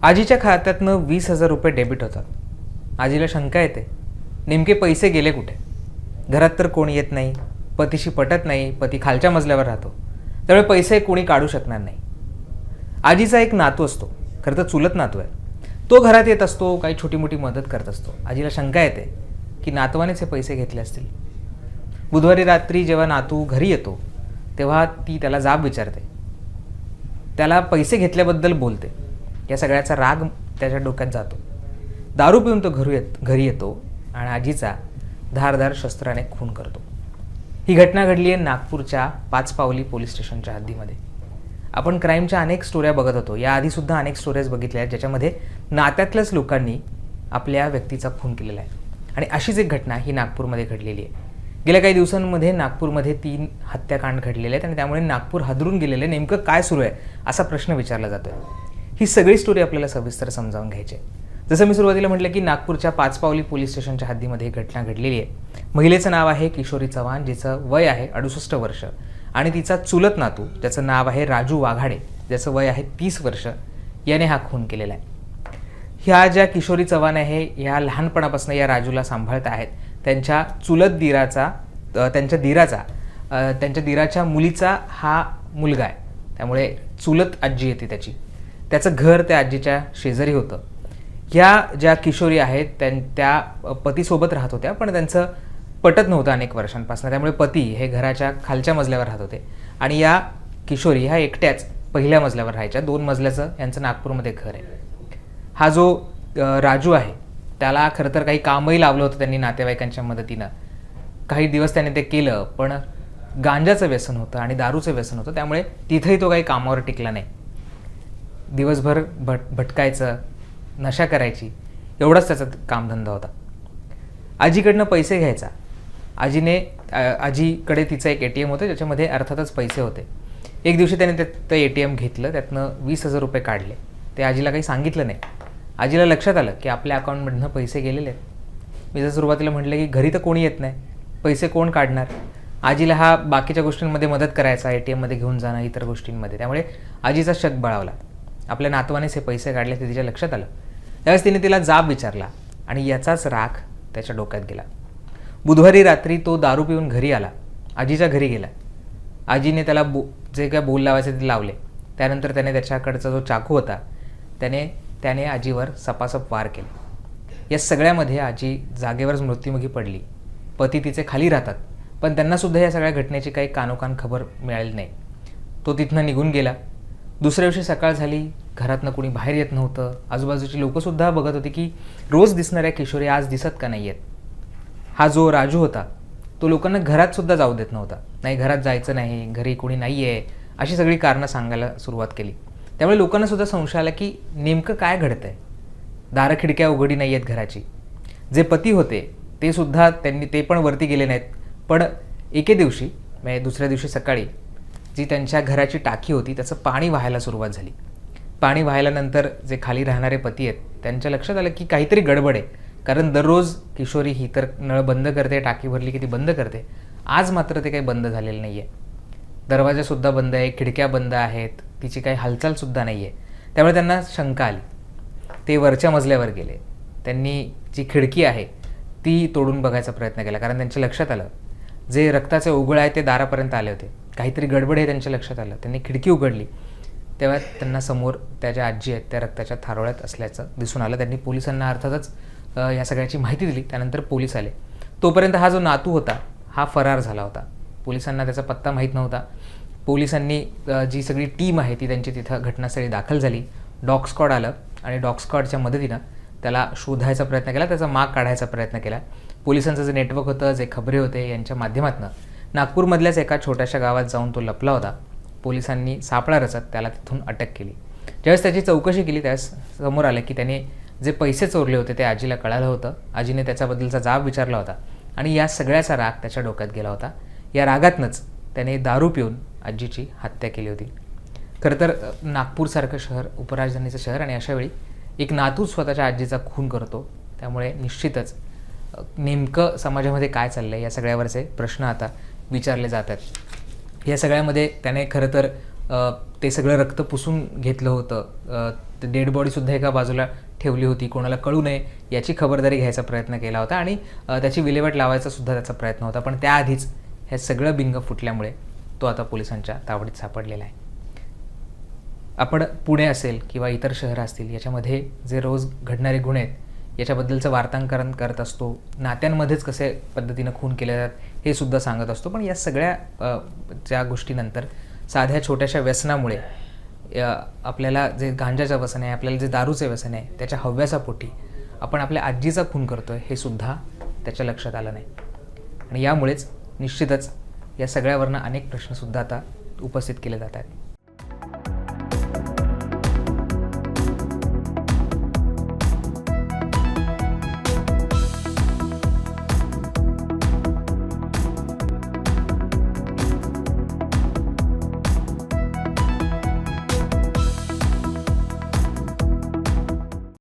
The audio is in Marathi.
आजीच्या खात्यातनं 20,000 रुपये डेबिट होतात. आजीला शंका येते, नेमके पैसे गेले कुठे? घरात तर कोणी येत नाही, पतीशी पटत नाही, पती खालच्या मजल्यावर राहतो, त्यामुळे पैसे कोणी काढू शकणार नाही. आजीचा एक नातू असतो, खरं तर चुलत नातू आहे. तो घरात येत असतो, काही छोटी मोठी मदत करत असतो. आजीला शंका येते की नातवानेच हे पैसे घेतले असतील. बुधवारी रात्री जेव्हा नातू घरी येतो तेव्हा ती त्याला जाब विचारते, त्याला पैसे घेतल्याबद्दल बोलते. या सगळ्याचा राग त्याच्या डोक्यात जातो. दारू पिऊन तो घरी येतो आणि आजीचा धारदार शस्त्राने खून करतो. ही घटना घडली आहे नागपूरच्या पाचपावली पोलीस स्टेशनच्या हद्दीमध्ये. आपण क्राईमच्या अनेक स्टोऱ्या बघत होतो, याआधीसुद्धा अनेक स्टोरीज बघितल्या आहेत ज्याच्यामध्ये नात्यातल्याच लोकांनी आपल्या व्यक्तीचा खून केलेला आहे. आणि अशीच एक घटना ही नागपूरमध्ये घडलेली आहे. गेल्या काही दिवसांमध्ये नागपूरमध्ये 3 हत्याकांड घडलेले आहेत आणि त्यामुळे नागपूर हादरून गेलेले. नेमकं काय सुरू आहे असा प्रश्न विचारला जातोय. ही सगळी स्टोरी आपल्याला सविस्तर समजावून घ्यायची आहे. जसं मी सुरुवातीला म्हटलं की नागपूरच्या पाचपावली पोलीस स्टेशनच्या हद्दीमध्ये ही घटना घडलेली आहे. महिलेचं नाव आहे किशोरी चव्हाण, जिचं वय आहे 68 वर्ष आणि तिचा चुलत नातू ज्याचं नाव आहे राजू वाघाडे, ज्याचं वय आहे 30 वर्ष, याने हा खून केलेला आहे. ह्या ज्या किशोरी चव्हाण आहे ह्या लहानपणापासून या राजूला सांभाळत आहेत. त्यांच्या चुलत दीराचा त्यांच्या दीराच्या मुलीचा हा मुलगा आहे, त्यामुळे चुलत आजी येते त्याची. त्याचं घर त्या आजीच्या शेजारी होतं. ह्या ज्या किशोरी आहेत त्या पतीसोबत राहत होत्या, पण त्यांचं पटत नव्हतं अनेक वर्षांपासून, त्यामुळे पती हे घराच्या खालच्या मजल्यावर राहत होते आणि या किशोरी ह्या एकट्याच पहिल्या मजल्यावर राहायच्या. 2 मजल्याचं यांचं नागपूरमध्ये घर आहे. हा जो राजू आहे त्याला खरं तर काही कामही लावलं होतं त्यांनी नातेवाईकांच्या मदतीनं. काही दिवस त्याने ते केलं, पण गांजाचं व्यसन होतं आणि दारूचं व्यसन होतं, त्यामुळे तिथंही तो काही कामावर टिकला नाही. दिवसभर भटकायचं, नशा करायची, एवढाच त्याचा कामधंदा होता. आजीकडनं पैसे घ्यायचा. आजीकडे तिचं एक ATM होतं ज्याच्यामध्ये अर्थातच पैसे होते. एक दिवशी त्याने ते ATM घेतलं, त्यातनं 20,000 रुपये काढले. ते आजीला काही सांगितलं नाही. आजीला लक्षात आलं की आपल्या अकाउंटमधनं पैसे गेलेले आहेत. मी जर सुरुवातीला म्हटलं की घरी तर कोणी येत नाही, पैसे कोण काढणार. आजीला हा बाकीच्या गोष्टींमध्ये मदत करायचा, ATMमध्ये घेऊन जाणं, इतर गोष्टींमध्ये, त्यामुळे आजीचा शक बळावला. आपल्या नातवानेच हे पैसे काढले ते तिच्या लक्षात आलं. त्यावेळेस तिने तिला जाब विचारला आणि याचाच राग त्याच्या डोक्यात गेला. बुधवारी रात्री तो दारू पिऊन घरी आला, आजीच्या घरी गेला. आजीने त्याला जे काय बोल लावायचे ते लावले. त्यानंतर त्याने त्याच्याकडचा जो चाकू होता त्याने आजीवर सपासप वार केले. या सगळ्यामध्ये आजी जागेवरच मृत्युमुखी पडली. पती तिचे खाली राहतात, पण त्यांनासुद्धा या सगळ्या घटनेची काही कानोकान खबर मिळाली नाही. तो तिथनं निघून गेला. दुसऱ्या दिवशी सकाळ झाली, घरातनं कोणी बाहेर येत नव्हतं. आजूबाजूची लोकंसुद्धा बघत होती की रोज दिसणाऱ्या किशोरी आज दिसत का नाही आहेत. हा जो राजू होता तो लोकांना घरातसुद्धा जाऊ देत नव्हता. नाही, घरात जायचं नाही, घरी कोणी नाही आहे, अशी सगळी कारणं सांगायला सुरुवात केली. त्यामुळे लोकांना सुद्धा संशय आला की नेमकं काय घडतं आहे. दारं खिडक्या उघडी नाही आहेत घराची. जे पती होते ते सुद्धा ते पण वरती गेले नाहीत. पण एके दिवशी म्हणजे दुसऱ्या दिवशी सकाळी जी त्यांच्या घराची टाकी होती त्याचं पाणी वाहायला सुरुवात झाली. पाणी वाहिल्यानंतर जे खाली राहणारे पती आहेत त्यांच्या लक्षात आलं की काहीतरी गडबड आहे. कारण दररोज किशोरी ही तर नळ बंद करते, टाकी भरली की ती बंद करते. आज मात्र ते काही बंद झालेलं नाही आहे. दरवाजासुद्धा बंद आहे, खिडक्या बंद आहेत, तिची काही हालचालसुद्धा नाही आहे. त्यामुळे त्यांना शंका आली. ते वरच्या मजल्यावर गेले. त्यांनी जी खिडकी आहे ती तोडून बघायचा प्रयत्न केला, कारण त्यांच्या लक्षात आलं जे रक्ताचे ओघळ आहे ते दारापर्यंत आले होते. काहीतरी गडबड आहे त्यांच्या लक्षात आलं. त्यांनी खिडकी उघडली तेव्हा त्यांना समोर त्या ज्या आजी आहेत त्या रक्ताच्या थारोळ्यात असल्याचं दिसून आलं. त्यांनी पोलिसांना अर्थातच या सगळ्याची माहिती दिली. त्यानंतर पोलीस आले. तोपर्यंत हा जो नातू होता हा फरार झाला होता. पोलिसांना त्याचा पत्ता माहीत नव्हता. पोलिसांनी जी सगळी टीम आहे ती त्यांची तिथं घटनास्थळी दाखल झाली. डॉग स्क्वॉड आलं आणि डॉग स्क्वॉडच्या मदतीनं त्याला शोधायचा प्रयत्न केला, त्याचा माग काढायचा प्रयत्न केला. पोलिसांचं जे नेटवर्क होतं, जे खबरे होते, यांच्या माध्यमातून नागपूरमधल्याच एका छोट्याशा गावात जाऊन तो लपला होता. पोलिसांनी सापळा रचत त्याला तिथून अटक केली. ज्यावेळेस त्याची चौकशी केली त्यावेळेस समोर आलं की त्याने जे पैसे चोरले होते ते आजीला कळालं होतं. आजीने त्याच्याबद्दलचा जाब विचारला होता आणि या सगळ्याचा राग त्याच्या डोक्यात गेला होता. या रागातनंच त्याने दारू पिऊन आजीची हत्या केली होती. खरं तर नागपूरसारखं शहर उपराजधानीचं शहर आणि अशावेळी एक नातू स्वतःच्या आजीचा खून करतो. त्यामुळे निश्चितच नेमकं समाजामध्ये काय चाललं आहे या सगळ्यावरचे प्रश्न आता विचारले जात आहेत. या सगळ्यामध्ये त्याने खरं तर ते सगळं रक्त पुसून घेतलं होतं, डेड बॉडीसुद्धा एका बाजूला ठेवली होती, कोणाला कळू नये याची खबरदारी घ्यायचा प्रयत्न केला होता आणि त्याची विल्हेवाट लावायचा सुद्धा त्याचा प्रयत्न होता. पण त्याआधीच हे सगळं बिंग फुटल्यामुळे तो आता पोलिसांच्या तावडीत सापडलेला आहे. आपण पुणे असेल किंवा इतर शहरं असतील याच्यामध्ये जे रोज घडणारे गुन्हे आहेत याच्याबद्दलचं वार्तांकन करत असतो, नात्यांमध्येच कसे पद्धतीनं खून केले जातात हे सुद्धा सांगत असतो. पण या सगळ्या ज्या गोष्टीनंतर साध्या छोट्याशा व्यसनामुळे आपल्याला जे गांजाचं व्यसन आहे, आपल्याला जे दारूचं व्यसन आहे, त्याच्या हव्यासा पोटी आपण आपल्या आजीचा खून करतो आहे हे सुद्धा त्याच्या लक्षात आलं नाही. आणि यामुळेच निश्चितच या सगळ्यावरनं अनेक प्रश्नसुद्धा आता उपस्थित केले जात आहेत.